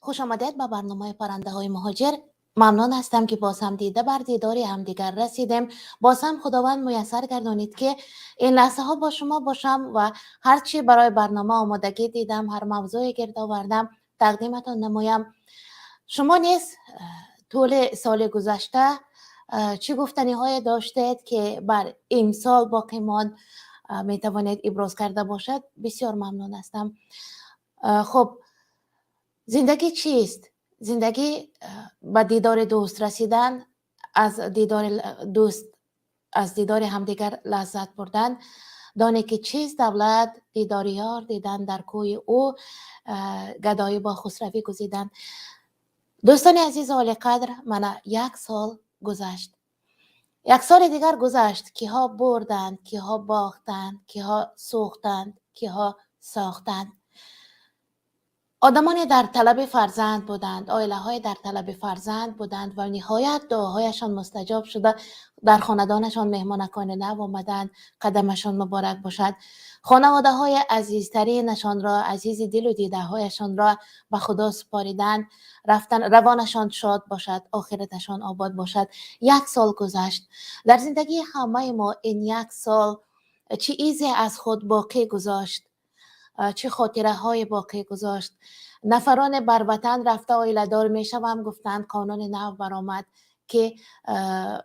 خوش آمدید به برنامه پرنده های مهاجر. ممنون هستم که باز هم دیده بر دیداری همدیگر رسیدیم. باز هم خداوند میسر گردانید که این لحظه ها با شما باشم و هرچی برای برنامه آمادگی دیدم، هر موضوعی گرد آوردم تقدیمتان نمایم. شما نیز طول سال گذشته چه گفتنی های داشتید که بر این سال باقی ماند می توانید ابراز کرده باشد؟ بسیار ممنون هستم. خب، زندگی چیست؟ زندگی به دیدار دوست رسیدن، از دیدار دوست، از دیدار همدیگر لذت بردن، دانه که چیست دولت، دیدار یار دیدن در کوی او، گدایی با خسروی گزیدن. دوستان عزیز و قدر، من یک سال گذشت، یک سال دیگر گذشت که ها بردند، که ها باختند، که ها سوختند، که ها ساختند. آدمانی در طلب فرزند بودند، عائله های در طلب فرزند بودند و نهایت دعاهایشان مستجاب شده، در خاندانشان مهمانکان نو آمدند. قدمشان مبارک باشد. خانواده های عزیزترینشان را، عزیز دل و دیده هایشان را به خدا سپاریدند. رفتن روانشان شاد باشد، آخرتشان آباد باشد. یک سال گذشت. در زندگی همه ما این یک سال چه چیزی از خود باقی گذاشت، چه خاطره های باقی گذاشت. نفران بر وطن رفته عائله دار می شوم گفتند قانون نو برآمد که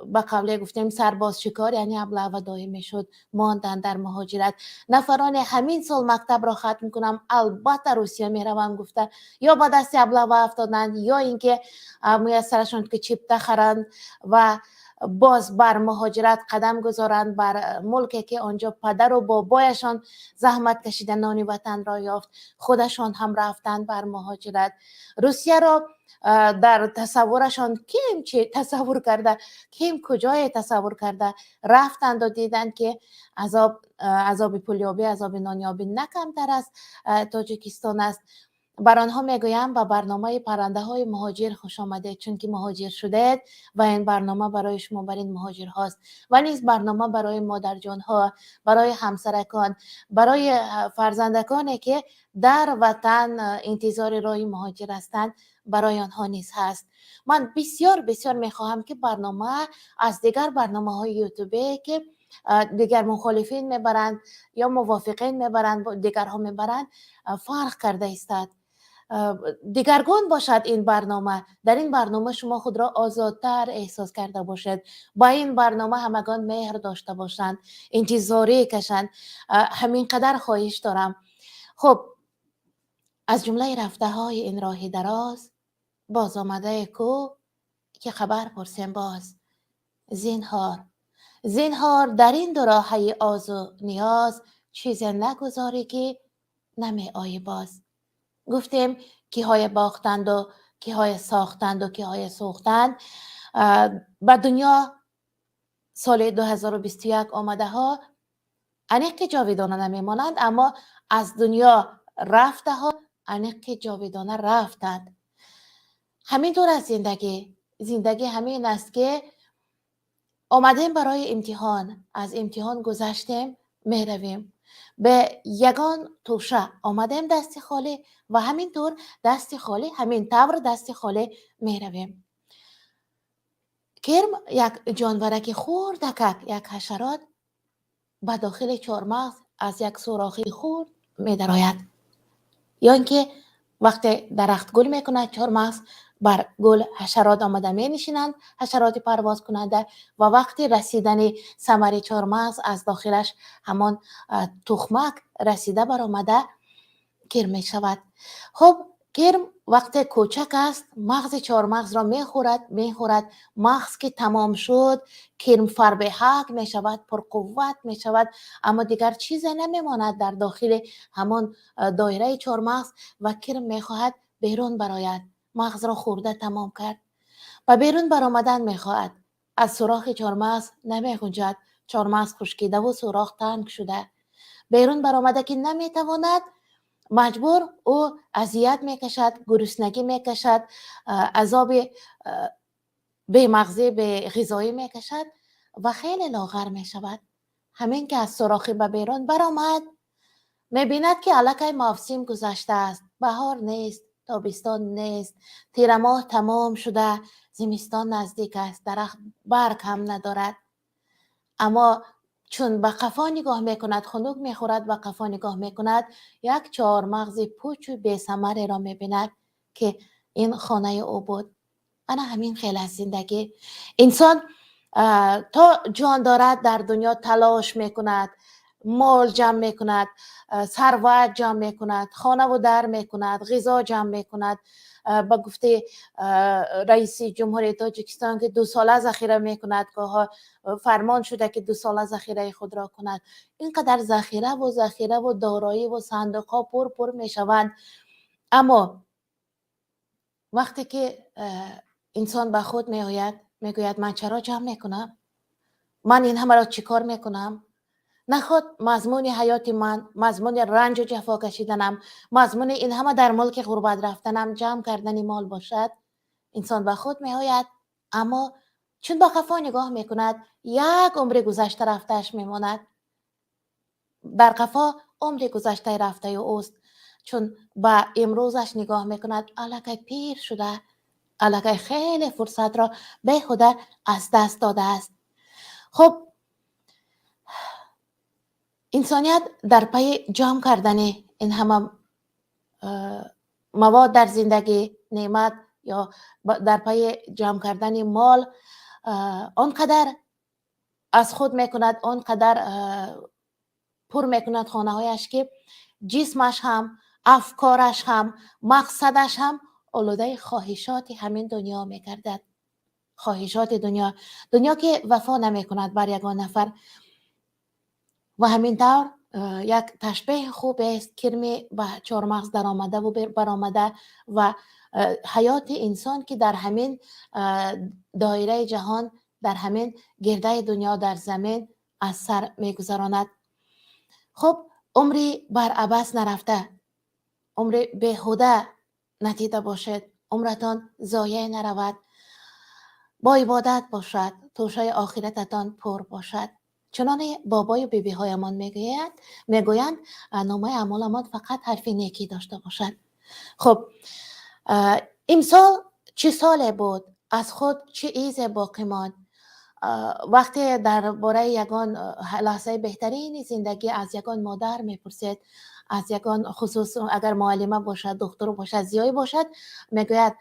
به قبله گفتیم سرباز شکار یعنی ابله و دایی می شد، ماندن در مهاجرت. نفران همین سال مکتب را ختم کنم البته روسیه می روم گفته یا با دست ابله و افتادند یا اینکه میسرشون که چیپ خرند و باز بر مهاجرت قدم گذارند، بر ملکی که آنجا پدر و بابایشان زحمت کشیدن نان وطن را یافت. خودشان هم رفتند بر مهاجرت. روسیه را در تصورشان کیم چه تصور کرده، کیم کجای تصور کرده، رفتند و دیدند که عذاب پولیابی، عذاب نانیابی نه کمتر از تاجیکستان است. بر آنها میگویم به برنامه پرنده های مهاجر خوش آمدید، چون که مهاجر شدید و این برنامه برای شما بر این مهاجر هاست و نیز برنامه برای مادر جان ها، برای همسرکان، برای فرزندکانی که در وطن انتظار راه مهاجر هستند، برای آنها نیز هست. من بسیار بسیار میخواهم که برنامه از دیگر برنامه های یوتیوبی که دیگر مخالفین میبرند یا موافقین میبرند، دیگرها میبرند، فرق کرده استد، دیگرگون باشد. این برنامه، در این برنامه شما خود را آزادتر احساس کرده باشد. با این برنامه همگان مهر داشته باشند، انتظاری کشند. همین قدر خواهش دارم. خب، از جمله رفته های این راه دراز، باز آمده کو که خبر پرسیم باز. زینهار در این دو راهی آز و نیاز، چیزی نگذاری که نمی آیی باز. گفتیم که های باختند و که های ساختند و که های سوختند. به دنیا سال 2021 آمده ها انیق که جاویدانه نمی مانند، اما از دنیا رفته ها انیق که جاویدانه رفتند. همینطور از زندگی همین است که آمدیم برای امتحان، از امتحان گذشتیم، می رویم به یگان توشه. آمدیم دست خالی و همینطور دست خالی، همین طور دست خالی می رویم. کرم یک جانورک خوردکک، یک حشرات به داخل چهارمغز از یک سوراخی خورد می درآید. یا اینکه وقتی درخت گل می کند چهارمغز، بر گل حشرات آمده می نشینند، حشرات پرواز کننده، و وقتی رسیدن ثمر چهارمغز از داخلش همان تخمک رسیده بر آمده، کرم می شود. خب، کرم وقتی کوچک است مغز چهارمغز را میخورد. مغز که تمام شد، کرم فربهک می شود، پرقوت می شود، اما دیگر چیزی نمی ماند در داخل همان دایره چهارمغز و کرم می خواهد بیرون برآید. مغز را خورده تمام کرد و بیرون برآمدن می خواهد. از سوراخ چهارمغز نمی گنجد. چهارمغز خشکیده و سوراخ تنگ شده. بیرون برآمده که نمی تواند، مجبور او اذیت میکشد، گرسنگی میکشد، عذاب به مغزی به غذایی میکشد و خیلی لاغر میشود. همین که از سوراخی به بیرون برآمد، میبیند که الکی موسم گذشته است، بهار نیست، تابستان نیست، تیر ماه تمام شده، زمستان نزدیک است، درخت برگ هم ندارد. اما چون به قفا نگاه میکند، خنک میخورد، به قفا نگاه میکند، یک چهار مغز پوچ و بی‌ثمری را میبیند که این خانه او بود. انا همین خیلی از زندگی. انسان تا جان دارد در دنیا تلاش میکند، مال جمع میکند، ثروت جمع میکند، خانه و در میکند، غذا جمع میکند. با گفته رئیس جمهوری تاجیکستان که 2 ساله ذخیره میکند، که فرمان شده که 2 ساله ذخیره خود را کند. اینقدر ذخیره و دارایی و صندوق ها پر میشوند. اما وقتی که انسان به خود میگوید من چرا جمع میکنم؟ من این همه را چیکار میکنم؟ نخواد مضمون حیات من، مضمون رنج و جفا کشیدنم، مضمون این همه در ملک غربت رفتنم جمع کردن مال باشد، انسان به خود میآید. اما چون با قفا نگاه میکند، یک عمر گذشته رفتهش میماند. در قفا عمر گذشته رفته اوست. چون با امروزش نگاه میکند، الکی پیر شده، الکی خیلی فرصت را بیهوده از دست داده است. خب انسانیت در پی جمع کردن این همه مواد در زندگی، نعمت، یا در پی جمع کردن مال، آنقدر از خود میکند، آنقدر پر میکند خانه هایش که جسمش هم، افکارش هم، مقصدش هم آلوده خواهشات همین دنیا میگردد. خواهشات دنیا که وفا نمیکند بر یگان نفر. و همین طور یک تشبیه خوب است، کرمی به 4 مغز در آمده و برآمده و حیات انسان که در همین دایره جهان، در همین گرده دنیا در زمین از سر میگذراند. خب عمری بر عبث نرفته، عمری بیهوده ندیده باشد، عمرتان ضایع نرود، با عبادت باشد، توشه آخرتتان پر باشد. چنانه بابای و بیبی هایمان میگویند نامه اعمالمان فقط حرف نیکی داشته باشد. خب امسال چه ساله بود؟ از خود چه ایزه باقی ماند؟ وقتی درباره یگان لحظه بهترین زندگی از یگان مادر میپرسید، از یگان، خصوص اگر معلمه باشد، دکتر باشد، زیایی باشد، میگوید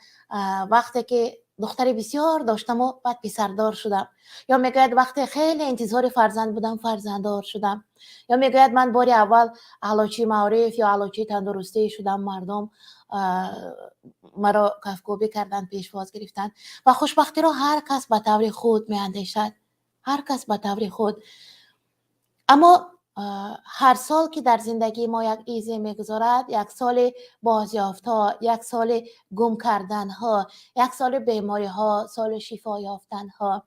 وقتی که دختری بسیار داشتم و بعد پسردار شدم، یا میگوید وقتی خیلی انتظار فرزند بودم فرزنددار شدم، یا میگوید من باری اول علاجی معارف یا علاجی تندرستی شدم، مردم مرا کفگوبی کردن، پیشواز گرفتن. و خوشبختی را هر کس به طور خود میاندیشد، هر کس به طور خود. اما هر سال که در زندگی ما یک ایزه میگذارد، یک سال بازیافت ها، یک سال گم کردن ها، یک سال بیماری ها، سال شفا یافتن ها.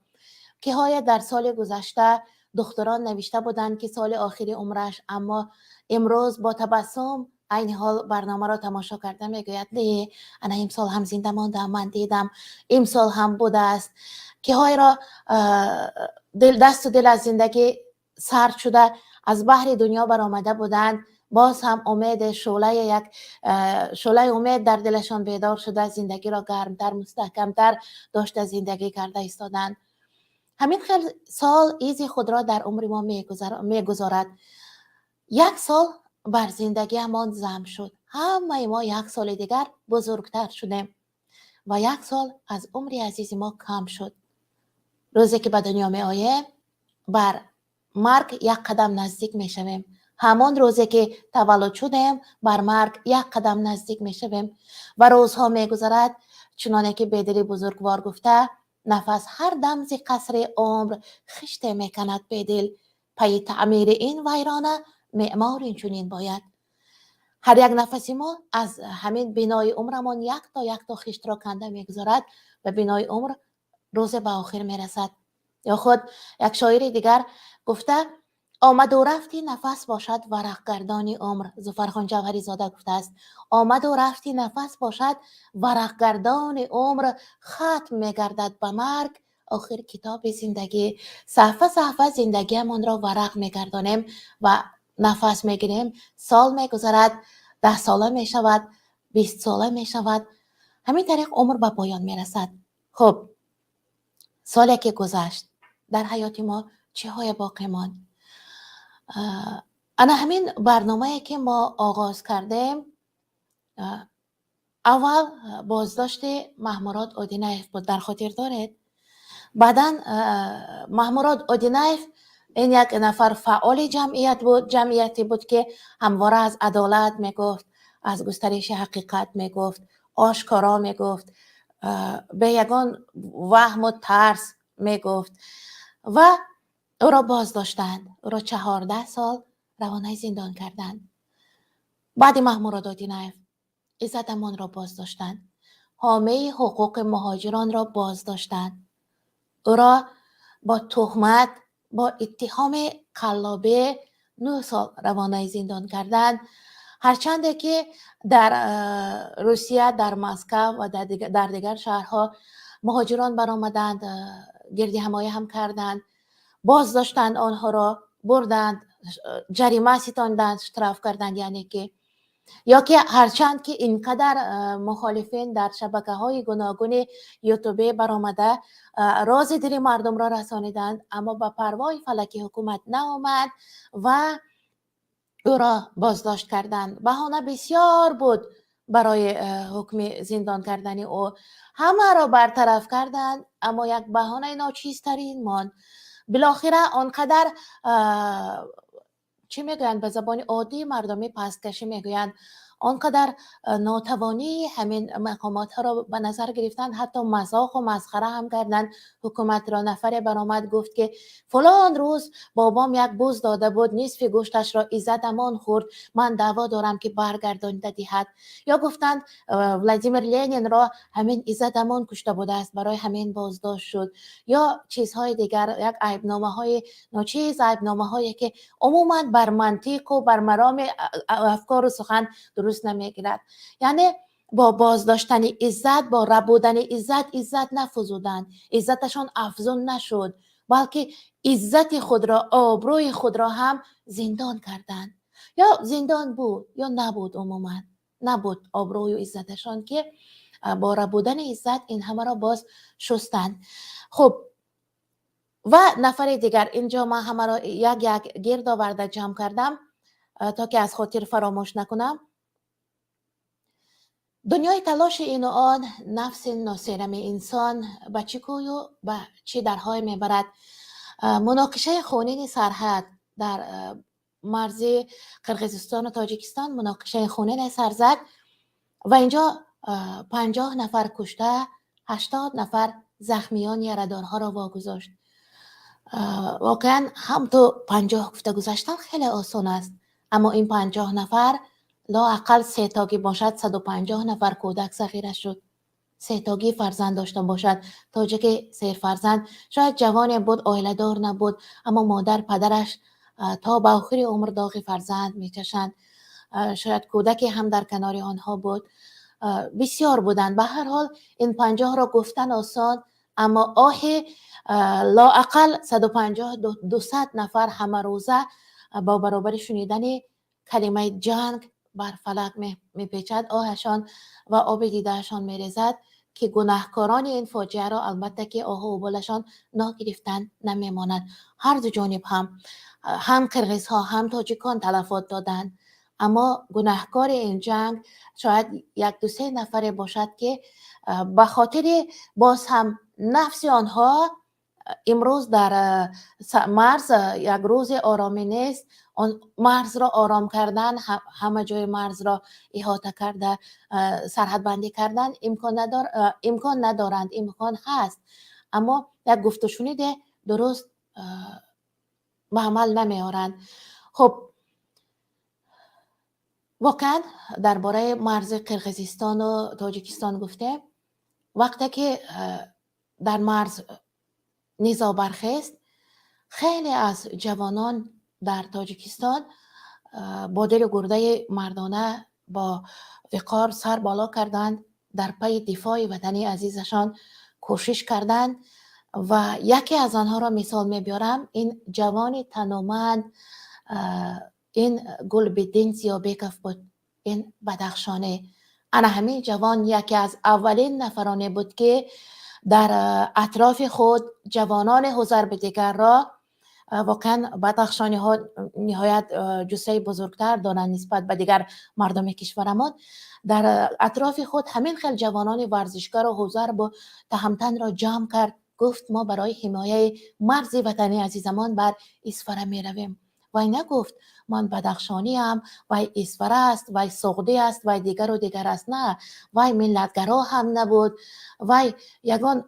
که های در سال گذشته دختران نوشته بودند که سال آخری عمرش، اما امروز با تبسم این حال برنامه را تماشا کرده میگوید نه، انا امسال هم زنده ماندم، من دیدم امسال هم بوده است. که های را دست و دل از زندگی سرد شده از بحر دنیا برآمده بودند، باز هم امید، شعله امید در دلشان بیدار شده، زندگی را گرمتر، مستحکمتر داشته زندگی کرده ایستادند. همین خیلی سال ایزی خود را در عمر ما میگذارد. یک سال بر زندگی همان زم شد، همه ما یک سال دیگر بزرگتر شدیم و یک سال از عمر عزیز ما کم شد. روزی که به دنیا می آییم بر مرگ یک قدم نزدیک می شویم. همان روزی که تولد شدیم بر مرگ یک قدم نزدیک می شویم و روزها می گذرد چنانه که بیدلی بزرگوار گفته، نفس هر دم ز قصر عمر خشت می کند بیدل، پی تعمیر این ویرانه معمار این چنین باید. هر یک نفسی ما از همین بنای عمرمان یک تا خشت را کنده می گذارد و بنای عمر روز به آخر می رسد. یا خود یک شاعر دیگر گفته، آمد و رفتی نفس باشد ورق گردانی عمر. ظفرخان جوهری زاده گفته است آمد و رفتی نفس باشد ورق گردان عمر، ختم میگردد به مرگ آخر کتاب زندگی. صفحه زندگی من را ورق میگردانیم و نفس میگیریم، سال میگذرد، 10 ساله میشود، 20 ساله می شود. همین طریق عمر به پایان می رسد. خب سالی که گذشت در حیات ما چه های باقی ماند؟ انا همین برنامه که ما آغاز کردیم اول بازداشت مهموراد اودینایف بود، در خاطر دارید؟ بعدا مهموراد اودینایف این یک نفر فعال جمعیتی بود که همواره از عدالت میگفت، از گسترش حقیقت میگفت، آشکارا میگفت، به یگان وهم و ترس میگفت و او را بازداشتند. او را 14 سال روانه زندان کردند. بعد مهموراد اودینایف عزت امان را بازداشتند. حامی حقوق مهاجران را بازداشتند. او را با تهمت، با اتهام قلابه 9 سال روانه زندان کردند. هرچند که در روسیه، در مسکو و در دیگر شهرها مهاجران برآمدند، گردی همایی هم کردند، بازداشتند، آنها را بردند، جریمه ستاندند، شتراف کردند. یعنی که یا که هرچند که اینقدر مخالفین در شبکه های گوناگون یوتیوب برآمده راز دل مردم را رسانیدند، اما به پروای فلک حکومت نآمد و او را بازداشت کردند. بهانه بسیار بود برای حکم زندان کردن او. همه را برطرف کردند، اما یک بهانه ناچیزترین ماند. بالاخره آنقدر چی میگویند به زبان عادی مردمی پستکشی میگویند، آنقدر ناتوانی همین مقامات ها را به نظر گرفتن، حتی مزاح و مسخره هم کردند. حکومت را نفر برآمد گفت که فلان روز بابام یک بز داده بود، نصف گوشتش را عزت امان خورد، من دعوا دارم که برگردانده دهد. یا گفتند ولادیمیر لنین را همین عزت امان کشته بوده است، برای همین بازداشت شد. یا چیزهای دیگر، یک عیبنامه های ناچیز، عیبنامه هایی که عموما بر منطق و بر مرام افکار و سخن درست نمیگیرد. یعنی با بازداشتن عزت، با ربودن عزت نفزودند، عزتشان افزون نشد، بلکه عزت خود را، آبروی خود را هم زندان کردند. یا زندان بود یا نبود، عموما نبود آبروی و عزتشان که با ربودن عزت این همه را باز شستند. خب و نفر دیگر، اینجا من همه را یک گرد آورده جمع کردم تا که از خاطر فراموش نکنم. دنیای تلاش این و آن، نفس ناسرم انسان به چه کوی و به چه درهای میبرد. مناقشه خونین سرحد در مرز قرقیزستان و تاجیکستان مناقشه خونین سر زد و اینجا 50 نفر کشته، 80 نفر زخمیان یردانها را واگذاشت. واقعا هم تو 50 گفته گذاشتن خیلی آسان است، اما این 50 نفر لااقل 3 تا که باشد 150 نفر کودک ذخیره شد. 3 تا فرزند داشته باشد، تا که 3 فرزند، شاید جوانی بود، عائله دار نبود، اما مادر پدرش تا به آخر عمر داغ فرزند میکشند. شاید کودکی هم در کنار آنها بود. بسیار بودند. به هر حال این 50 را گفتن آسان، اما آه لااقل 150-200 نفر همه روزه با برابر شنیدن کلمه جنگ بر فلک میپیچد، آهشان و آب دیدهشان میریزد که گناهکاران این فاجعه را البته که آه و بالشان ناگرفتن نمیماند. هر دو جانب هم قرقیزها هم تاجیکان تلفات دادند، اما گناهکار این جنگ شاید 1-2-3 نفر باشد که به خاطر باز هم نفس آنها امروز در مرز یک روز آرامی نیست. مرز را آرام کردن، همه جای مرز را احاطه کرده، سرحد بندی کردن امکان ندارند. امکان هست، اما یک گفت و شنید درست به عمل نمی آورند. خب واقعا درباره مرز قرقیزستان و تاجیکستان گفته، وقتی که در مرز نیزا برخیست، خیلی از جوانان در تاجیکستان با دل و گرده مردانه با وقار سر بالا کردند، در پی دفاع وطن عزیزشان کوشش کردند و یکی از آنها را مثال میبیارم. این جوان تنومند، این گلبدین زیابکف بود، این بدخشانه، انا همین جوان یکی از اولین نفرانی بود که در اطراف خود جوانان حزب دیگر را، واقعا بدخشانی ها نهایت جسه بزرگتر دارند نسبت به دیگر مردم کشورمان، در اطراف خود همین خیل جوانان ورزشکار و حزب و تهمتن را جمع کرد، گفت ما برای حمایه مرز وطنی عزیزمان بر اسفره می رویم. وای نگفت من بدخشانی ام، وای اسفره است، وای سغدی است، وای دیگر و دیگر است. نه، وای ملتگرا هم نبود، وای یگان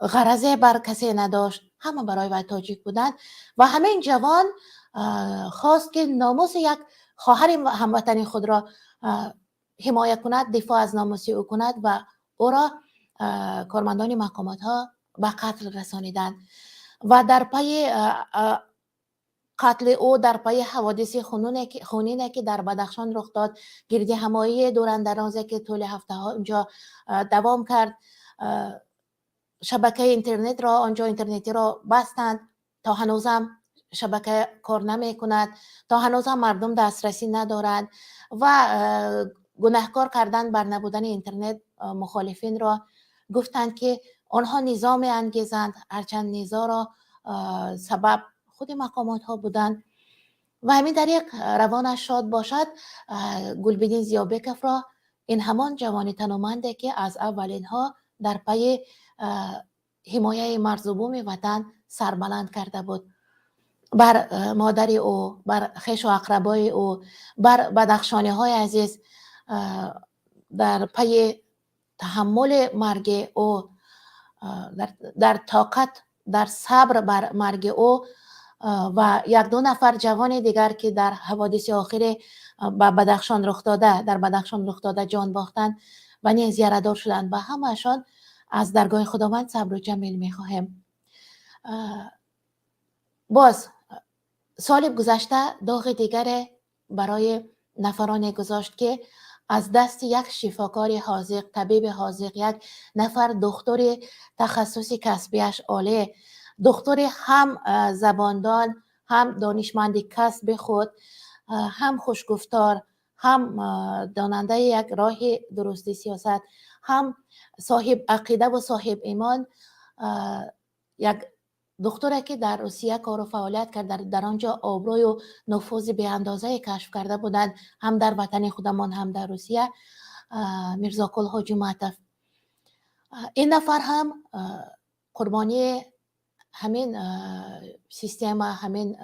غرضه بر کسی نداشت، همه برای وای تاجیک بودند. و همین جوان خواست که ناموس یک خواهر هموطنی خود را حمایت کند، دفاع از ناموس او کند و او را کارمندان مقامات ها به قتل رسانیدند. و در پی قتل او، در پی حوادث خونینه که در بدخشان رخ داد، گردی همایی دورندرازی که طول هفته ها اونجا دوام کرد، شبکه اینترنت را آنجا اینترنتی را بستند، تا هنوزم شبکه کار نمی کند، تا هنوزم مردم دسترسی ندارند و گناهکار کردن بر نبودن اینترنت مخالفین را. گفتند که آنها نظام انگیزند، هرچند نظام را سبب خود مقامات ها بودند. و همین طریق روانش شاد باشد، گلبدین زیابکف را، این همان جوان تنومنده که از اولین ها در پی حمایه مرزبوم وطن سربلند کرده بود، بر مادر او، بر خیش و اقربای او، بر بدخشانی های عزیز، در پی تحمل مرگ او، در طاقت، در صبر بر مرگ او و یک دو نفر جوان دیگر که در حوادث آخر به بدخشان رخ داده، در بدخشان رخ داده جان باختند و نیز یاره‌دار شدند. و همه‌شان از درگاه خداوند صبر و جمیل می‌خواهیم. باز سال گذشته داغ دیگر برای نفران گذاشت که از دست یک شفاکار حاذق، طبیب حاذق، یک نفر دکتر تخصص کسبیش عالی، دکتر هم زباندان، هم دانشمند کسب خود، هم خوشگفتار، هم داننده یک راه درستی سیاست، هم صاحب عقیده و صاحب ایمان، یک دکتره که در روسیه کار و فعالیت کرد، در آنجا آبروی و نفوذ به اندازه کشف کرده بودند، هم در وطن خودمان هم در روسیه، میرزاکل حاجی معطف. این نفر هم قربانی همین سیستم، همین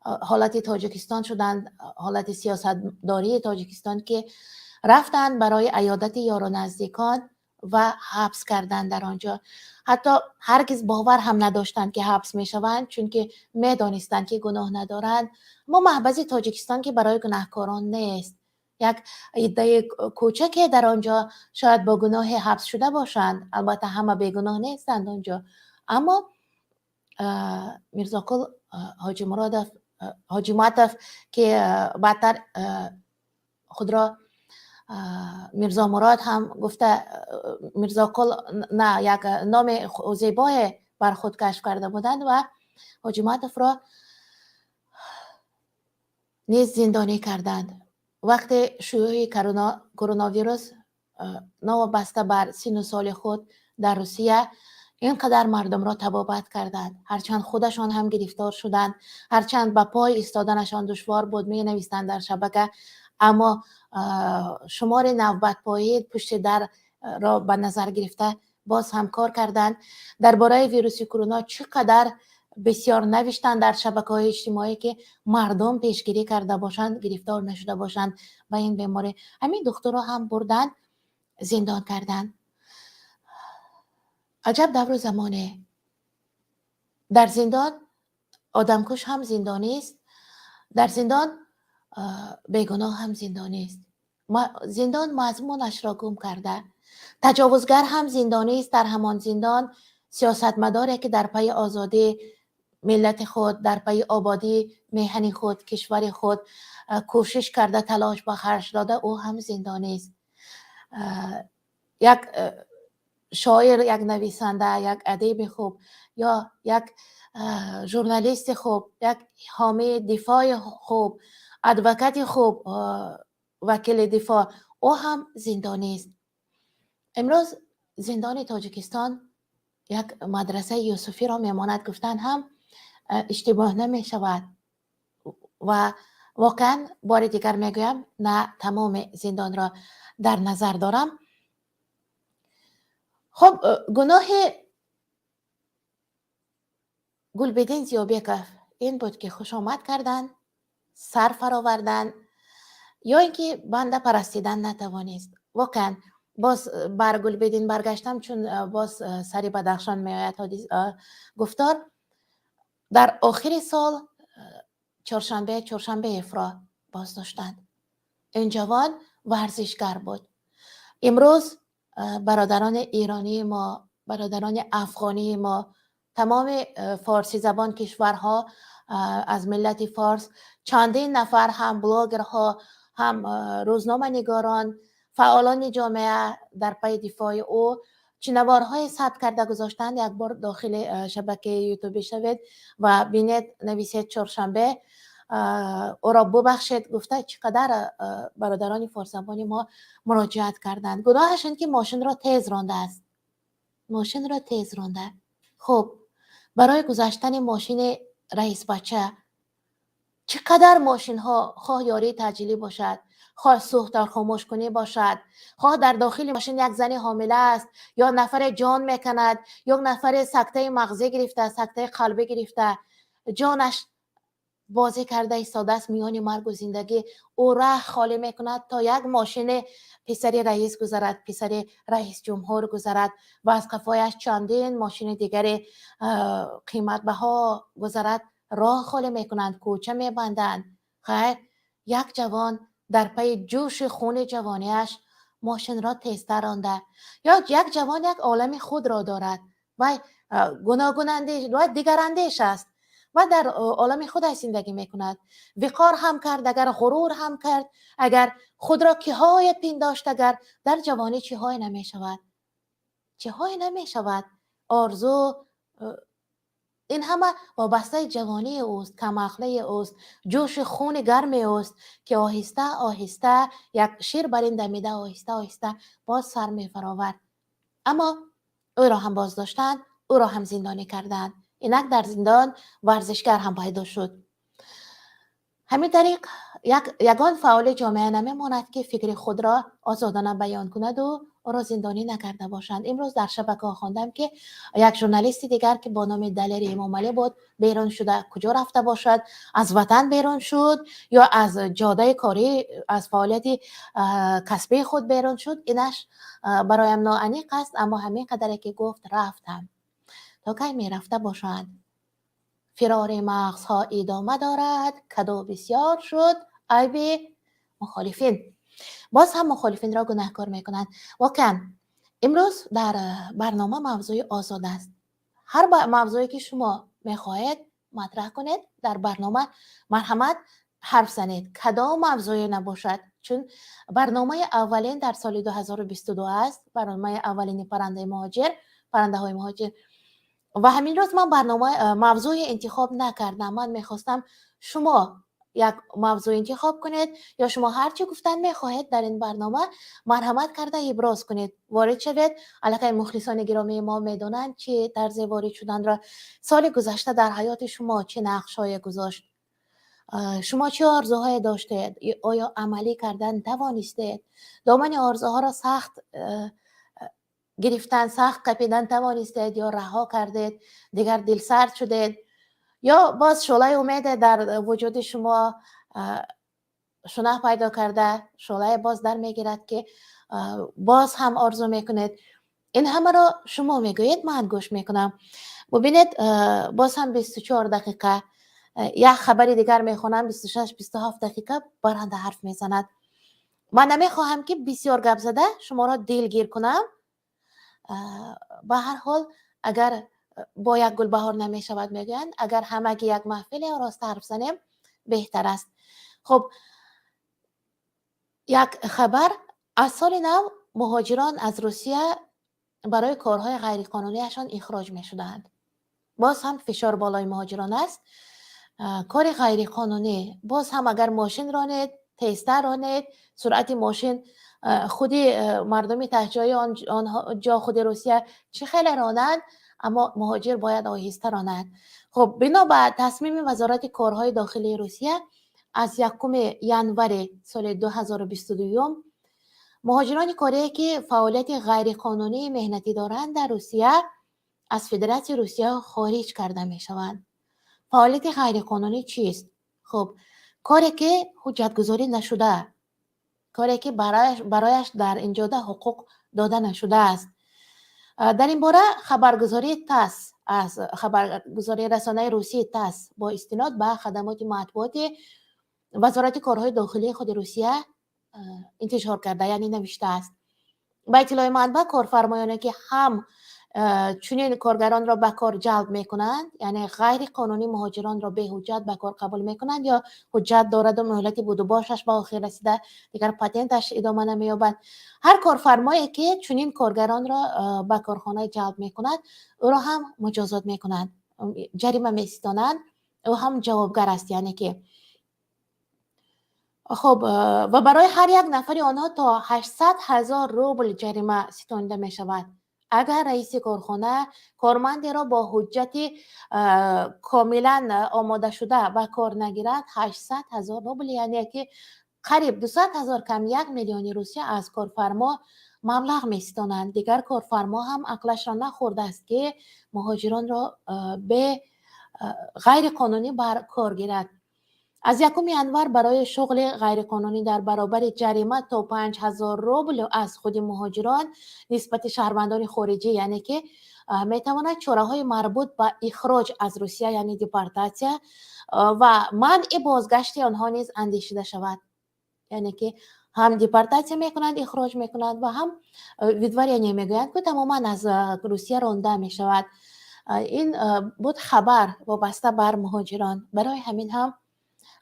حالت تاجیکستان شدند، حالت سیاستداری تاجیکستان که رفتند برای عیادت یار و نزدیکان و حبس کردند در آنجا. حتی هرگز باور هم نداشتند که حبس میشوند، چون که میدانستند که گناه ندارند. ما محبس تاجیکستان که برای گناهکاران نیست، یک عده کوچک در آنجا شاید با گناه حبس شده باشند، البته همه بیگناه نیستند آنجا. اما میرزاکل حاجی معطف که بعدتر خود را میرزا مراد هم گفته، میرزاکل نه، یک نام زیبای بر خود کشف کرده بودند و حاجی معطف را نیز زندانی کردند. وقتی شیوع کرونا ویروس نوابسته بر سن و سال خود در روسیه اینقدر مردم را تبابت کردند، هرچند خودشان هم گرفتار شدند، هرچند به پای ایستادنشان دشوار بود، می نویستند در شبکه، اما شمار نوبت پایی پشت در را به نظر گرفته باز هم کار کردند. درباره ویروس کرونا چقدر بسیار نوشتند در شبکه‌های اجتماعی که مردم پیشگیری کرده باشند، گرفتار نشده باشند و این بیماری. همین دکتر را هم بردند زندان کردند. عجب دور زمانه. در زندان آدمکش هم زندانی است، در زندان بیگناه هم زندانی است. زندان مضمونش را گم کرده. تجاوزگر هم زندانی است، در همان زندان سیاستمداری که در پی آزادی ملت خود، در پی آبادی میهن خود، کشور خود کوشش کرده، تلاش به خرج داده، او هم زندانی است. یک شاعر، یک نویسنده، یک ادیب خوب یا یک ژورنالیست خوب، یک حامی دفاع خوب، ادوکات خوب وکیل دفاع او هم زندانی است. امروز زندان تاجیکستان یک مدرسه یوسفی را میماند گفتن هم اشتباه نمی شود و واقعا بار دیگر میگویم نه تمام زندان را در نظر دارم. خب گناه گلبدین زیابکف این بود که خوش آمد کردن، سر فرآوردن یا اینکه بنده پرستیدن نتوانست. واقعا باز بر گلبدین برگشتم چون باز سری بدخشان میآید گفتار. در آخر سال چهارشنبه افرا باز داشتند. این جوان ورزشگر بود. امروز برادران ایرانی ما، برادران افغانی ما، تمام فارسی زبان کشورها از ملت فارس، چندین نفر هم بلاگرها، هم روزنامه نگاران، فعالان جامعه در پی دفاع او چنوارهای ثبت کرده گذاشتند. یک بار داخل شبکه یوتیوب شوید و بینید نویسید چهارشنبه او را ببخشید. گفته چقدر برادران فارس‌زبان ما مراجعت کردند. گناهش این که ماشین را تیز رانده است. ماشین را تیز رانده. خب برای گذشتن ماشین رئیس بچه چقدر ماشین ها، خواه یاری تجلی باشد، خواه سوختار خاموش کنی باشد، خواه در داخل ماشین یک زن حامله است یا نفر جان میکند یا نفر سکته مغزی گرفته، سکته قلبی گرفته، جانش بازی کرده ایستاده است میان مرگ و زندگی، او راه خالی میکند تا یک ماشین پسر رئیس گذرد، پسر رئیس جمهور گذرد و از قفایش چندین ماشین دیگر قیمت بها گذرد، راه خالی میکنند، کوچه میبندند. خیر یک جوان در پی جوش خون جوانیش ماشین را تیزتر رانده، یا یک جوان یک عالم خود را دارد و گناهگون اندیش و دیگر اندیش است و در عالم خود زندگی میکند. وقار هم کرد، اگر غرور هم کرد، اگر خود را کیهای پنداشت، اگر در جوانی چیهای نمیشود، چیهای نمیشود. آرزو این همه وابسته جوانی اوست، کم عقلی اوست، جوش خون گرم اوست که آهسته آهسته یک شیر برنده میده، آهسته آهسته باز سر میفراورد. اما او را هم باز داشتند، او را هم زندانی کردند. اینک در زندان ورزشگر هم پیدا شد. همین طریق یگان فعال جامعه نمیماند که فکر خود را آزادانه بیان کند و او را زندانی نکرده باشند. امروز در شبکه ها خواندم که یک ژورنالیست دیگر که با نام دلیر امامعلی بود بیرون شده. کجا رفته باشد؟ از وطن بیرون شد یا از جاده کاری، از فعالیت کسبی خود بیرون شد؟ اینش برایم ناانیق است. اما همین قدری که گفت رفتم. تا کی می رفته باشند؟ فرار مغزها ادامه دارد، کدو بسیار شد عیب مخالفین. باز هم مخالفین را گناهکار میکنند. واقعا امروز در برنامه موضوع آزاد است. هر موضوعی که شما میخواهید مطرح کنید در برنامه، مرحمت حرف زنید، کدام موضوعی نباشد. چون برنامه اولین در سال 2022 است، برنامه اولین پرنده های مهاجر. و همین روز من برنامه موضوع انتخاب نکردم. من میخواستم شما یک موضوع انتخاب کنید یا شما هر چی گفتن میخواهید در این برنامه مرحمت کرده ابراز کنید، وارد شوید. البته مخلصان گرامی ما میدونند چه طرز وارد شدن را سال گذشته در حیات شما چه نقش‌های گذاشت، شما چه آرزوهای داشتید، آیا عملی کردن توانستید، دامن آرزوها را سخت گرفتن، سخت قپیدن توانستید یا رها کردید، دیگر دل سرد شدید، یا باز شعله امید در وجود شما شنه پیدا کرده، شعله باز در میگیرد که باز هم آرزو میکنید. این همه را شما میگویید، من گوش میکنم. ببینید باز هم 24 دقیقه یک خبری دیگر میخونم، 26-27 دقیقه برنده حرف میزند. من نمیخواهم که بسیار گپ زده شما را دلگیر کنم. به هر حال اگر با یک گل بهار نمی شود میگویند، اگر همگی یک محفل راست حرف زنیم بهتر است. خب یک خبر، از سال نو مهاجران از روسیه برای کارهای غیرقانونیشان اخراج می شدند. باز هم فشار بالای مهاجران است. کار غیرقانونی، باز هم اگر ماشین رانید تیزتر رانید، سرعت ماشین خودی مردمی تحجای آنجا خود روسیه چه خیلی رانند، اما مهاجر باید آهسته رانند. خب بنا به تصمیم وزارت کارهای داخلی روسیه از 1 ژانویه سال 2022 مهاجران کاری که فعالیت غیرقانونی مهنتی دارند در روسیه از فدراسیون روسیه خارج کرده می شوند. فعالیت غیرقانونی چیست؟ خب کاری که حجت گذاری نشده، کاری که برایش در اینجا حقوق داده نشده است. در این باره خبرگزاری تاس از خبرگزاری رسانه روسی تاس با استناد به خدمات مطبوعاتی وزارت کارهای داخلی خود روسیه انتشار کرده، یعنی نوشته است. با اطلاع منبع کارفرمایانی که هم چنین کارگران را به کار جلب میکنند، یعنی غیر قانونی مهاجران را به حجت به کار قبول میکنند یا حجت دارد و مهلت بود و باشش به آخر رسیده دیگر پتنتش ادامه نمییابد، هر کارفرمایی که چنین کارگران را به کارخانه جلب میکند او را هم مجازات میکنند، جریمه میستانند، او هم جوابگر است. یعنی که خب و برای هر یک نفر آنها تا 800,000 روبل جریمه ستانده می شود اگر رئیس کارخانه کارمندی را با حجت کاملا آماده شده به کار نگیرد. 800,000 روبل یعنی که قریب 200,000 کم 1 میلیون روسیه از کارفرما مبلغ می ستانند. دیگر کارفرما هم عقلش را نخورده است که مهاجران را به غیر قانونی بر کار گیرد. از 1 ژانویه برای شغل غیرقانونی در برابر جریمه تا 5,000 روبل از خود مهاجران نسبت شهروندان خارجی، یعنی که میتواند چاره‌های مربوط به اخراج از روسیه یعنی دیپارتاسیا و منع بازگشت آنها نیز اندیشیده شود. یعنی که هم دیپارتاسیا میکنند، اخراج میکنند و هم ویدواریا میگویند که تماما از روسیه رانده میشود. این بود خبر وابسته بر مهاجران. برای همین هم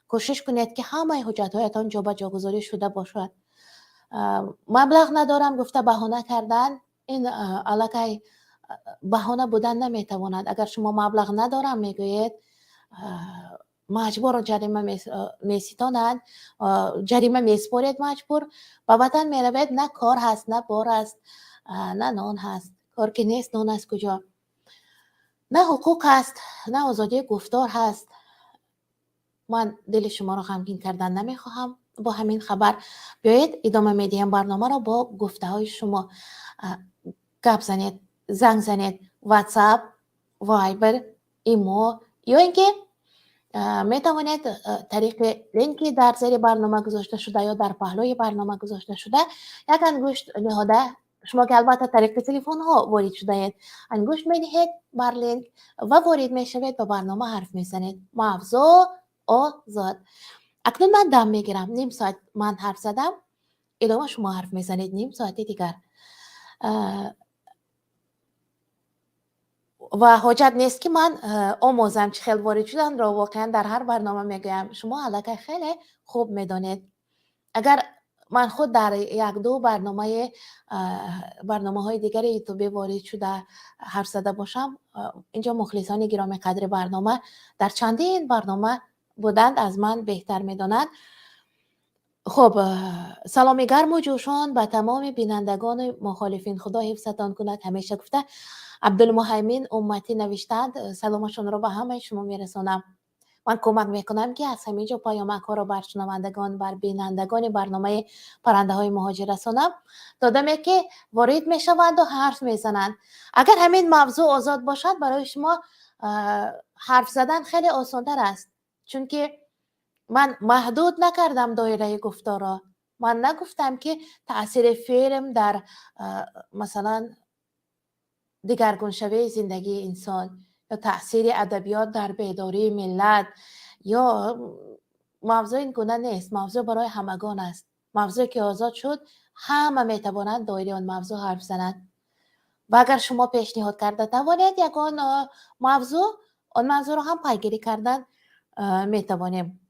کوشش کنید که همه حجت‌هایتان جابجا گذاری شده باشد. مبلغ ندارم گفته بهانه کردن، این الکی بهانه بودن نمیتواند. اگر شما مبلغ ندارم میگویید مجبور جریمه میستانند، جریمه میسپارید، مجبور به وطن میروید، نه کار هست، نه بار است، نه نان هست. کار که نیست، نان از کجا؟ نه حقوق هست، نه آزادی گفتار هست. من دل شما را غمگین کردن نمیخواهم. با همین خبر بیایید ادامه میدیم برنامه را با گفته های شما. گپ زنید، زنگ زنید، واتساپ، وایبر، ایمو یا اینکه می توانید طریق لینکی در زیر برنامه گذاشته شده یا در پهلوی برنامه گذاشته شده یک انگشت نهاده، شما که البته طریق تلفن ها وارد شده اید، انگشت می دهید بر لینک و وارد می شوید، با برنامه حرف می زنید. موضوع آزاد. اکنون من دم میگیرم، نیم ساعت من حرف زدم، ادامه شما حرف میزنید نیم ساعت دیگر و حاجت نیست که من آموزم چه خیلی وارد شدن را واقعا در هر برنامه میگویم. شما علاقه خیلی خوب میدانید. اگر من خود در یک دو برنامه های دیگر یوتیوبی وارد شده حرف زده باشم، اینجا مخلصان گرامی قدر برنامه در چندین برنامه بودند، از من بهتر میدانند. خب سلامی گرم و جوشان به تمام بینندگان مخالفین، خدا حفظتان کند. همیشه گفته عبدالمهیمن امتی نوشتند، سلامشون رو به همه شما میرسانم. من کمک میکنم که از همینجا پیامک ها رو بر شنوندگان، بر بینندگان برنامه پرنده های مهاجر رسانم، تا دمی که وارد میشوند و حرف میزنند. اگر همین موضوع آزاد باشد برای شما حرف زدن خیلی آسان‌تر است، چون که من محدود نکردم دایره گفتار را. من نگفتم که تأثیر فیلم در مثلا دگرگون شوی زندگی انسان یا تأثیر ادبیات در بیداری ملت یا موضوع این گونه نیست. موضوع برای همگان است. موضوع که آزاد شد همه میتوانند دایره آن موضوع حرف زنند و اگر شما پیشنهاد کرده توانید یکان موضوع آن موضوع را هم پیگیری کردن میتوانیم.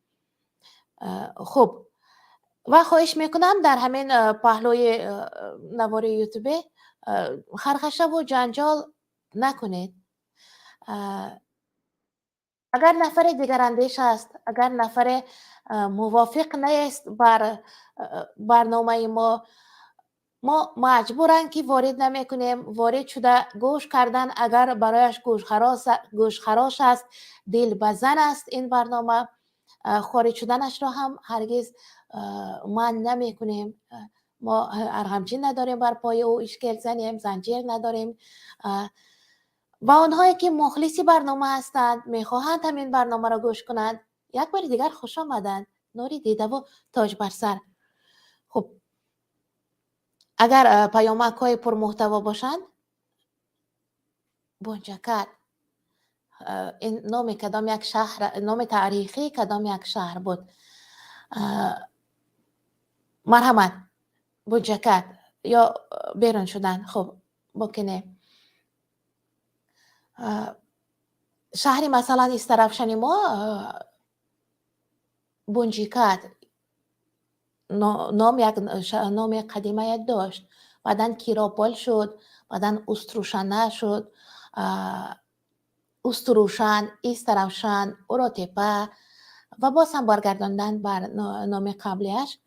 خب و خواهش میکنم در همین پهلوی نوار یوتیوب خرخشه و جنجال نکنید. اگر نفر دیگر اندیش است، اگر نفر موافق نیست بر برنامه ما مجبورن که وارد نمیکنیم. وارد شده گوش کردن اگر برایش گوش خراش است، دل بزن است این برنامه، خارج شدنش را هم هرگز من نمی کنیم. ما ارغمچین نداریم بر پای او اشکال زنیم، زنجیر نداریم. و آنهایی که مخلصی برنامه هستند میخواهند همین برنامه را گوش کنند، یک بار دیگر خوش آمدند. نوری دیده و تاج بر سر. خب اگر پیامک های پر محتوا باشند، بونجکت این نام کدام یک شهر، نام تاریخی کدام یک شهر بود. مرحمت بونجکت یا بیرون شدن. خب بکنه شهری مثلا از طرف شنیما بونجیکت نام قدیمه داشت، بعدن کیراپال شد، بعدن استروشنه شد، استروشن، ایسترفشن، اوروتپه و باز هم برگرداندن بر نام قبلیش.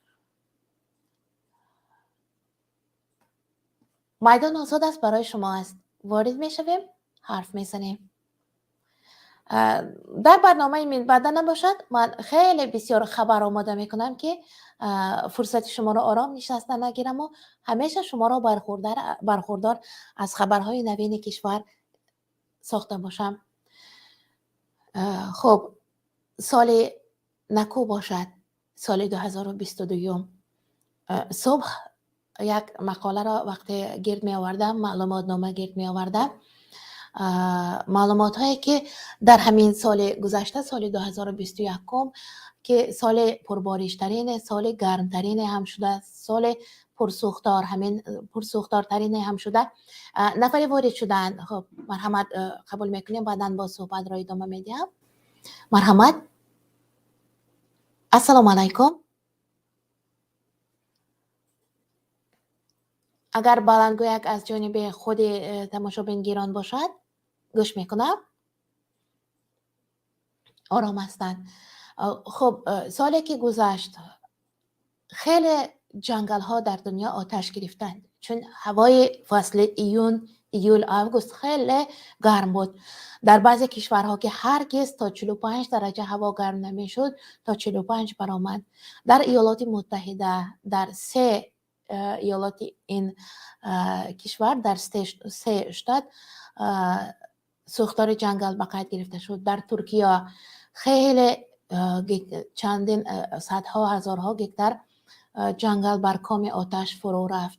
میدان آزاد است برای شما است. وارد می شویم، حرف می زنیم. در برنامه این بعدا نباشد من خیلی بسیار خبر آماده می کنم که فرصت شما را آرام نشستن نگیرم و همیشه شما را برخوردار از خبرهای نوین کشور ساخته باشم. خب سال نکو باشد، سال 2022. صبح یک مقاله را وقتی گرد می آوردم، معلومات نامه گرد می آوردم، معلومات هایی که در همین سال گذشته، سال 2021 که سال پرباریشترین، سال گرمترین هم شده، سال پرسوختار، همین پرسوختارترین هم شده، نفری وارد شدن. خب مرحمت قبول میکنیم، بعداً با صحبت را ادامه میدیم. مرحمت. السلام علیکم. اگر بلندگویک از جانب خود تماشابین گیران باشد گوش میکنم. آرام هستند. خب سالی که گذشت خیلی جنگل ها در دنیا آتش گرفتند، چون هوای فصل ایول آگوست خیلی گرم بود. در بعضی کشورها که هرگز تا 45 درجه هوا گرم نمیشد تا 45 برآمد. در ایالات متحده، در 3 ایالات این کشور، در 3 شتات سوختار جنگل به قید گرفته شد. در ترکیه خیلی چندین صدها هزارها گکتار جنگل بر کام آتش فرو رفت.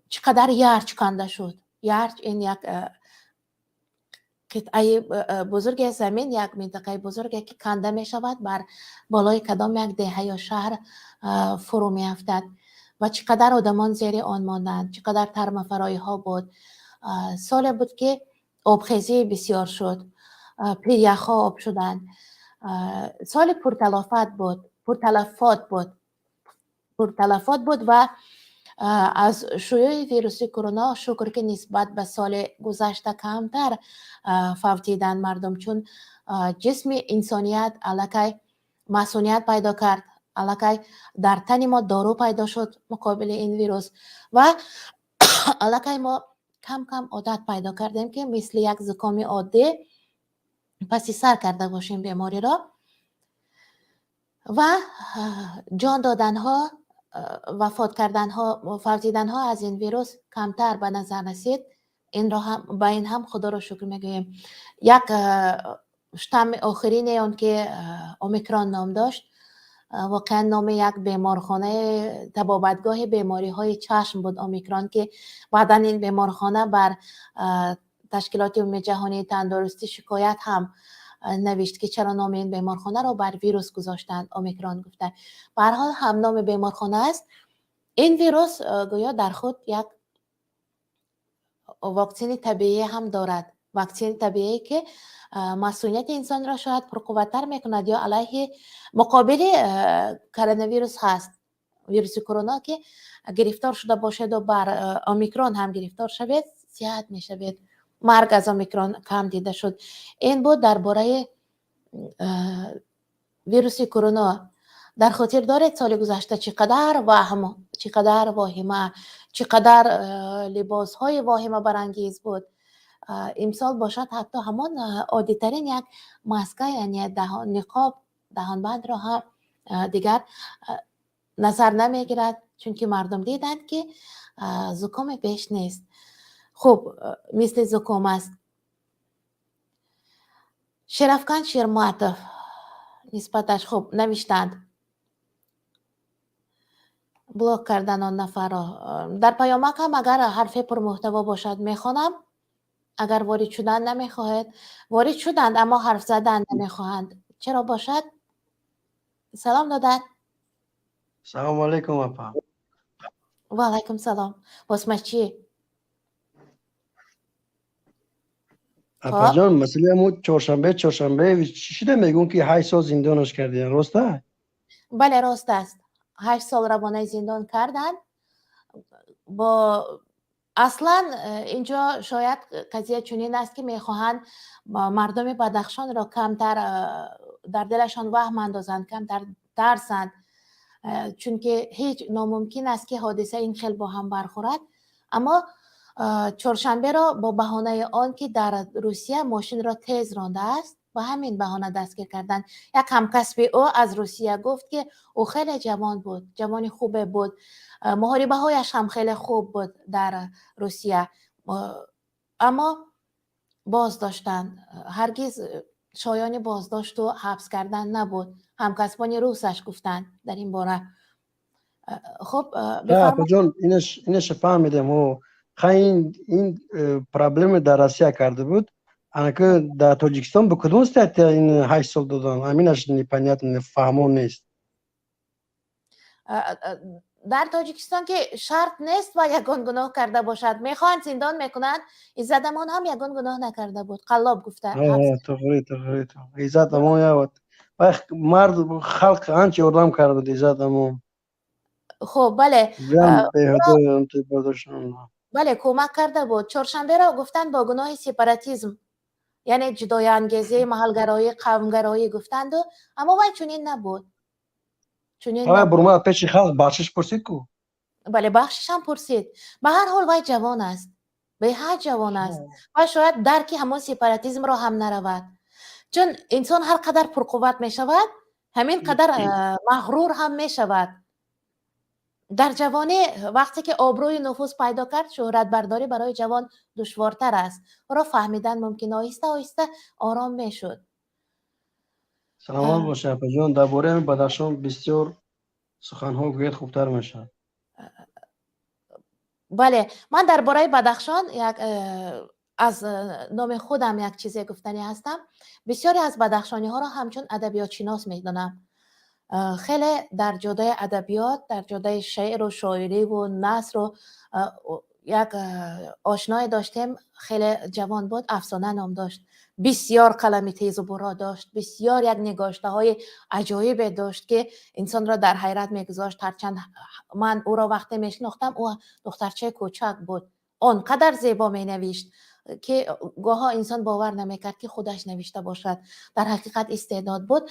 چقدر یرچ کنده شد. یرچ این یک قطعه بزرگ زمین، یک منطقه بزرگی که کنده می شود، بر بالای کدام یک دهه یا شهر فرو می افتد و چقدر آدمان زیر آن ماندند، چقدر ترمفرایی ها بود. سال بود که آبخیزی بسیار شد، پیریخ ها آب شدند. سال پرتلفات بود و از شیوع ویروس کرونا شکر که نسبت به سال گذشته کمتر فوتیدن مردم، چون جسم انسانیت الکی مسئولیت پیدا کرد، الکی در تن ما دارو پیدا شد مقابل این ویروس و الکی ما کم کم عادت پیدا کردیم که مثل یک زکام عادی پسی سر کرده باشیم بیماری را و جان دادن ها، وفات کردن ها، فوتیدن ها از این ویروس کمتر به نظر رسید. این را هم با این هم خدا را شکر میگویم. یک شتم آخرین اون که اومیکرون نام داشت، واقعا نام یک بیمارخانه طبابتگاه بیماری های چشم بود اومیکرون، که بعدا این بیمارخانه بر تشکیلات عمومی جهانی تندرستی شکایت هم نوشت که چرا نام این بیمارخانه را بر ویروس گذاشتند، اومیکرون گفتند. به هر حال هم نام بیمارخانه است. این ویروس گویا در خود یک واکسن طبیعی هم دارد، واکسن طبیعی که مسئولیت انسان را شاید پرقوت‌تر میکند یا علیه مقابل کرونا ویروس هست. ویروس کرونا که گرفتار شده باشد و بر اومیکرون هم گرفتار شود، زیاد میشود مرگ از اومیکرون کم دیده شد. این بود درباره ویروس کرونا. در خاطر دارید سال گذشته چقدر وهم، چقدر واهمه، چقدر لباس های واهمه برانگیز بود. امسال باشد حتی همان عادی‌ترین یک ماسک یعنی نقاب دهانبند را هم دیگر نظر نمیگیرد، چون که مردم دیدند که زکام پیش نیست. خب مثل زکام است. شرفکن شیرمعطف نسبتش خوب نوشتند، بلاک کردن آن نفر را. در پیامک هم اگر حرف پرمحتوا باشد میخوانم، اگر وارد شدن نمیخواهد. وارد شدند اما حرف زدن نمیخواهند. چرا باشد؟ سلام دادن. سلام علیکم اپا. و علیکم سلام. باسمش چیه؟ اپا جان مسئله همون چهارشنبه چی شده میگون که 8 سال زندانش کردین، راسته؟ بله راست است. 8 سال روانه زندان کردن. با اصلا اینجا شاید قضیه چنین است که میخواهند مردم بدخشان را کمتر در دلشان وهم اندازند، کمتر ترسند، چون که هیچ ناممکن است که حادثه این خیلی با هم برخورد. اما چهارشنبه را با بهانه آن که در روسیه ماشین را تیز رانده است، با همین بهانه دستگیر کردن. یک همکسب او از روسیه گفت که او خیلی جوان بود، جوانی خوبه بود، محاربه هایش هم خیلی خوب بود در روسیه، اما بازداشتن. هرگز شایان بازداشت و حبس کردن نبود. همکسبان روسش گفتن در این باره. خب اپا جان اینش فهمیدم. و این پرابلم در روسیه کرده بود، انا که در تاجیکستان به کدوم استیت این 8 سال دادن؟ همینش نیپنیت نفهمون نیست. در تاجیکستان که شرط نیست و یگان گناه کرده باشد، میخوان زندان میکنن. ایزد امان هم یگان گناه نکرده بود، قلاب گفته. تغییر ایزد امان یاد مرد خلق انچه اردام کرده ایزد امان. خب بله بله کمک کرده بود. چهارشنبه را گفتن با گناه سپاراتیسم، یعنی جدای انگیزی، محلگرایی، قومگرایی گفتند، اما وای چنین نبود. برما پیش خلق بخشش پرسید کو؟ بله بخشش هم پرسید. به هر حال وای جوان است، به هر جوان است و شاید درک همون سپاراتیسم را هم نرود، چون انسان هر قدر پرقوت می شود همین قدر مغرور هم می شود. در جوانی وقتی که آبروی نفوذ پیدا کرد، شهرت برداری برای جوان دشوارتر است. او را فهمیدن ممکن آهسته آهسته آرام می شد. سلامت باشه اپا جان. درباره بدخشان بسیار سخنها گوید خوبتر میشه. بله من درباره بدخشان از نام خودم یک چیزی گفتنی هستم. بسیاری از بدخشانی ها را همچون ادبیات شناس میدونم. خیلی در جدای ادبیات، در جدای شعر و شاعری و نثر و یک آشنای داشتیم، خیلی جوان بود، افسانه نام داشت، بسیار قلم تیز و برا داشت، بسیار یک نگاشته های عجایب داشت که انسان را در حیرت میگذاشت. هرچند من او را وقتی میشناختم او دخترچه کوچک بود، آنقدر زیبا می نوشت که گاها انسان باور نمیکرد که خودش نوشته باشد. در حقیقت استعداد بود.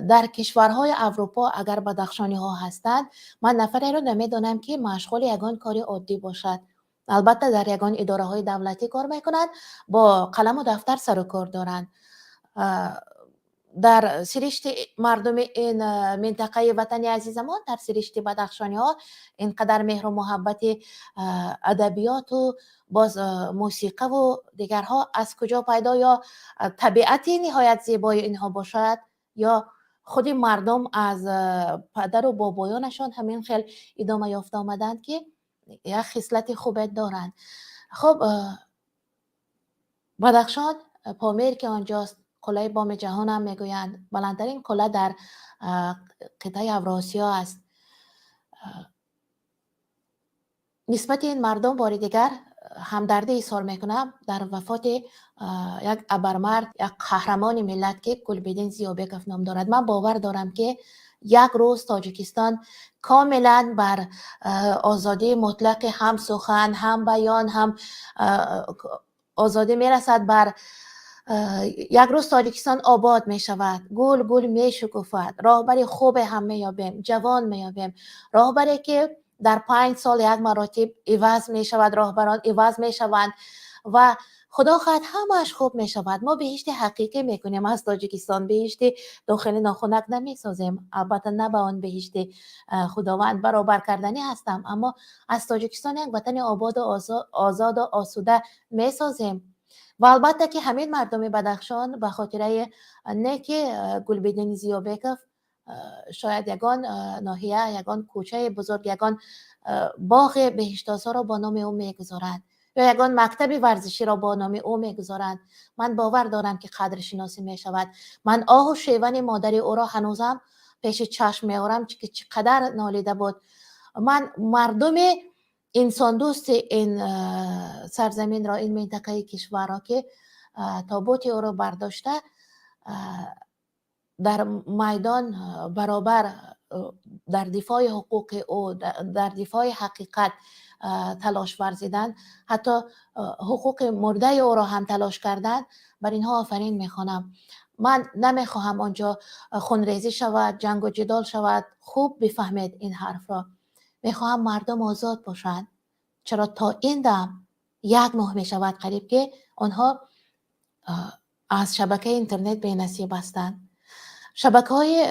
در کشورهای اروپا اگر بدخشانی ها هستند، من نفری رو نمیدونم که مشغول یگان کاری عادی باشد. البته در یگان اداره های دولتی کار میکنند، با قلم و دفتر سر و کار دارند. در سرشت مردم این منطقه وطنی عزیزمان، در سرشت بدخشانی ها اینقدر مهر و محبت ادبیات و باز موسیقی و دیگرها از کجا پیدا؟ یا طبیعتی نهایت زیبای اینها باشد، یا خود مردم از پدر و بابایانشان همین خیلی ادامه یافته آمدند که یک خصلت خوب دارند. خب بدخشان پامیر که آنجاست، قلعه بام جهان هم میگویند بلندترین قلعه در قطعه اوراسیا است. نسبت این مردم بار دیگر همدردی اظهار میکنم در وفات یک ابرمرد، یک قهرمان ملت که گلبدین زیابکوف نام دارد. من باور دارم که یک روز تاجیکستان کاملا بر آزادی مطلق هم سخن، هم بیان، هم آزادی میرسد بر یک روز تاجیکستان آباد می شود، گل گل می شکوفد، راهبری خوب هم می یابیم، جوان می یابیم، راهبری که در 5 سال یک مراتب عوض می شود، راهبران عوض می شوند و خدا خواهد همش خوب می شود. ما بهشت حقیقی می کنیم از تاجیکستان، بهشت داخلی ناخنک نمی سازیم. البته نه به آن بهشت خداوند برابر کردنی هستم، اما از تاجیکستان یک وطن آباد و آزاد و آسوده می سازیم. و البته که همین مردم بدخشان به خاطر نیک گلبدین زیابکف شاید یگان ناحیه، یگان کوچه بزرگ، یگان باغ بهشت‌آسا را با نام او میگذارند یا یگان مکتب ورزشی را با نام او میگذارند. من باور دارم که قدر شناسی می شود. من آه و شیون مادر او را هنوزم پیش چشم میارم که چقدر نالیده بود. من مردم انسان دوست این سرزمین را، این منطقه کشور را که تابوت او را برداشته در میدان برابر در دفاع حقوق او، در دفاع حقیقت تلاش ورزیدن، حتی حقوق مرده او را هم تلاش کردن، بر اینها آفرین میخوانم. من نمیخواهم آنجا خونریزی شود، جنگ و جدال شود. خوب بفهمید این حرف را. میخواهم مردم آزاد باشند. چرا تا این دم 1 ماه میشود قریب که آنها از شبکه اینترنت به نصیب هستند. شبکه‌های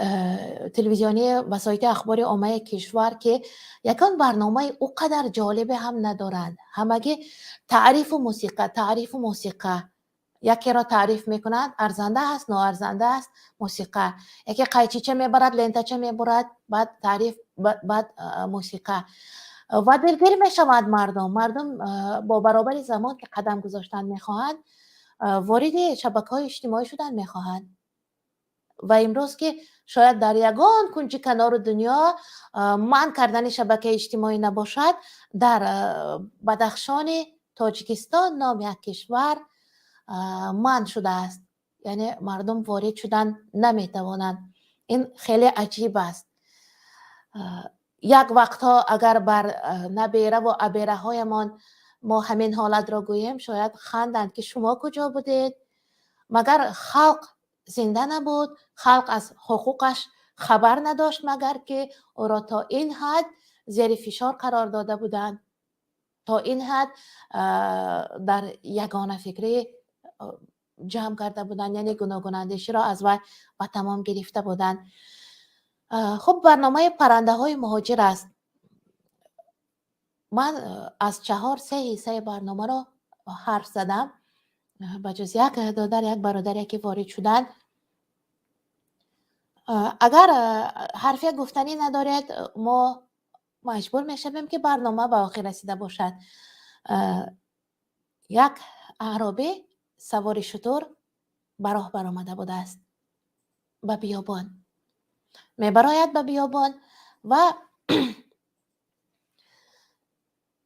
تلویزیونی وسایل اخبار عامه کشور که یکان برنامه او قدر جالب هم ندارند. همگی تعریف و موسیقی یکی را تعریف میکنند، ارزنده است، ناارزنده است، موسیقی. یکی قیچیچه میبرد، لنتچه میبرد، بعد تعریف، بعد موسیقی. و دلگیر میشوند مردم با برابر زمان که قدم گذاشتن میخواهند، وارد شبکه‌های اجتماعی شدن میخواهند. و امروز که شاید در یگان کنج کنار دنیا من کردن شبکه اجتماعی نباشد، در بدخشان تاجیکستان نام یک کشور من شده است. یعنی مردم وارد شدن نمیتوانند. این خیلی عجیب است. یک وقتها اگر بر نبیره و ابیره هایمان ما همین حالت را گوییم، شاید خندند که شما کجا بودید؟ مگر خلق زنده نبود؟ خلق از حقوقش خبر نداشت مگر که او را تا این حد زیر فشار قرار داده بودند، تا این حد در یگانه فکری جمع کرده بودند، یعنی گناهگون اندیشی را از وی و تمام گرفته بودند. خب برنامه پرنده های مهاجر است. من از 4-3 حصه برنامه را حرف زدم، بجز یک دادر یک برادر که وارد شدن. اگر حرفی گفتنی ندارید ما مجبور میشویم که برنامه به آخر رسیده باشد. یک اعرابی سوار شتر به راه برآمده بوده است به بیابان. میبراید به بیابان و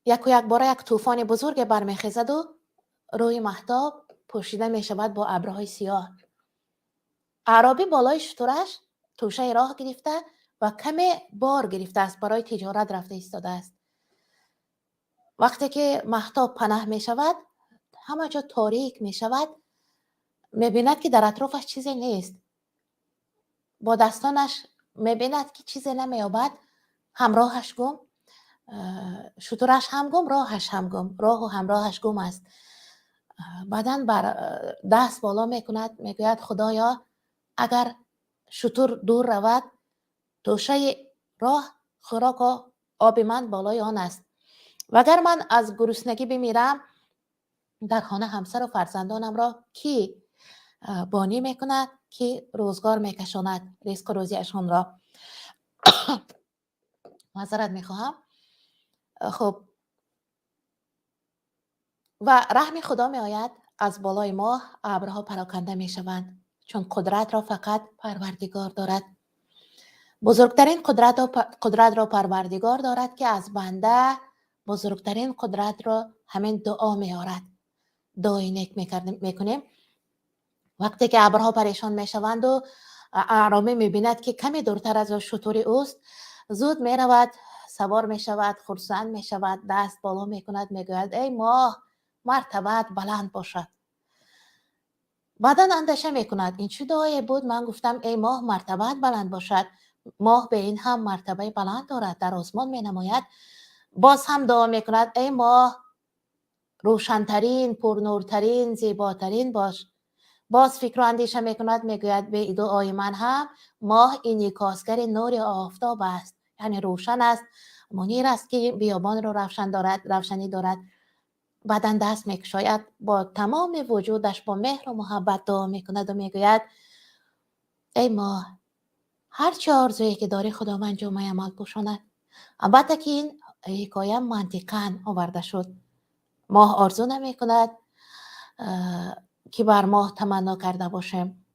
یک بار یک طوفان بزرگ برمیخیزد و روی مهتاب پوشیده میشود با ابرهای سیاه. اعرابی بالای شترش توشه راه گرفته و کمی بار گرفته است، برای تجارت رفته ایستاده است. وقتی که مهتاب پناه می شود، همه جا تاریک می شود، می بیند که در اطرافش چیزی نیست. با دستانش می بیند که چیزی نمی یابد. همراهش گم، شترش هم گم، راهش هم گم، راه و همراهش گم است. بعداً بر دست بالا می کند، می گوید خدایا اگر شتر دور رود، توشه راه خوراک و آب من بالای آن است و اگر من از گرسنگی بمیرم، در خانه همسر و فرزندانم را کی بانی میکند، کی روزگار میکشاند، رزق و روزیشان را؟ معذرت میخواهم. خب و رحم خدا می آید، از بالای ما ابرها پراکنده می شوند، چون قدرت را فقط پروردگار دارد. بزرگترین قدرت را پروردگار دارد که از بنده بزرگترین قدرت را همین دعا می آرد. دعای نیک می کنیم. وقتی که ابرها پریشان می شوند و اعرابی می بیند که کمی دورتر از شتر اوست، زود می رود، سوار می شود، خرسند می شود، دست بالا می کند، می گوید ای ماه مرتبت بلند باشد. بعدا اندیشه میکند این چه دعایی بود؟ من گفتم ای ماه مرتبت بلند باشد. ماه به این هم مرتبه بلند دارد، در آسمان می نماید. باز هم دعا میکند ای ماه روشنترین، پرنورترین، زیباترین باش. باز فکر و اندیشه میکند، میگوید به دعای من هم ماه انعکاسگر نور آفتاب است، یعنی روشن است، منیر است که بیابان رو روشنی دارد. بعدن دست میکشاید، با تمام وجودش با مهر و محبت دعا میکند و میگوید ای ماه هر چه آرزویی که داری خداوند جامعه عمل پوشاند. البته که این حکایه منطقاً آورده شد. ماه آرزو نمیکند که بر ماه تمنا کرده باشیم.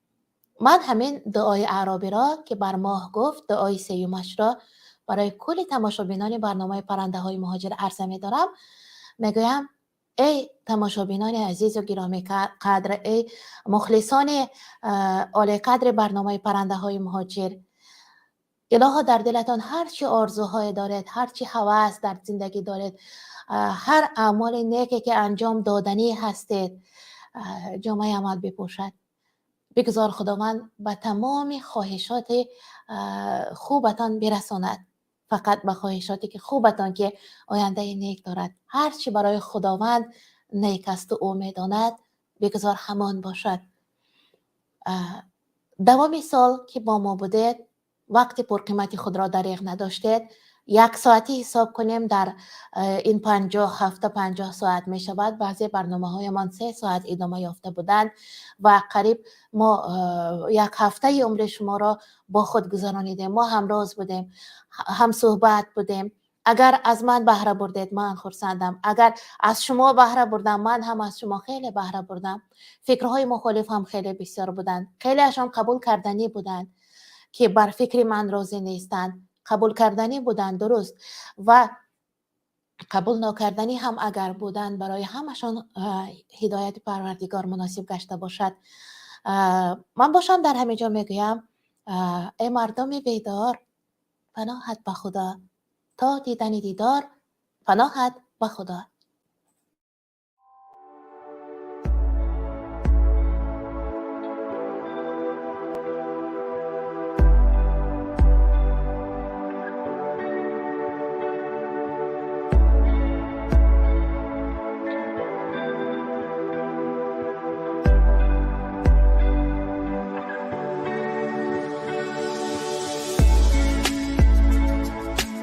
من همین دعای اعرابی را که بر ماه گفت، دعای سیومش را برای کل تماشابینان برنامه پرنده های مهاجر عرضه می دارم. میگویم ای تماشابینان عزیز و گرامی قدر، ای مخلصان عالی قدر برنامه پرنده های مهاجر، الها در دلتان هر چی آرزوهای دارید، هر چی هوس در زندگی دارید، هر اعمال نیکی که انجام دادنی هستید، جامعه عمل بپوشد. بگذار خداوند به تمام خواهشات خوبتان برساند. فقط به خواهشاتی که خوبتان که آینده نیک دارد. هر چی برای خداوند نیک است و او میداند بگذار همان باشد. دوام سال که با ما بودید، وقتی پرقیمتی خود را دریغ نداشتید، 1 ساعتی حساب کنیم در این 50 هفته 50 ساعت می شود. بعضی برنامه های من 3 ساعت ادامه یافته بودند و قریب ما 1 هفته عمر شما را با خود گذرانیدیم. ما همراز بودیم، هم صحبت بودیم. اگر از من بهره بردید من خرسندم، اگر از شما بهره بردم من هم از شما خیلی بهره بردم. فکرهای مخالف هم خیلی بسیار بودند، خیلی اشان قبول کردنی بودند که بر فکر من راضی نیستند، قبول کردنی بودند درست، و قبول نکردنی هم اگر بودند برای همشان هدایت پروردگار مناسب گشته باشد. من باشم در همه جا میگویم ای مردم بیدار، پناهت به خدا، تا دیدن دیدار پناهت به خدا.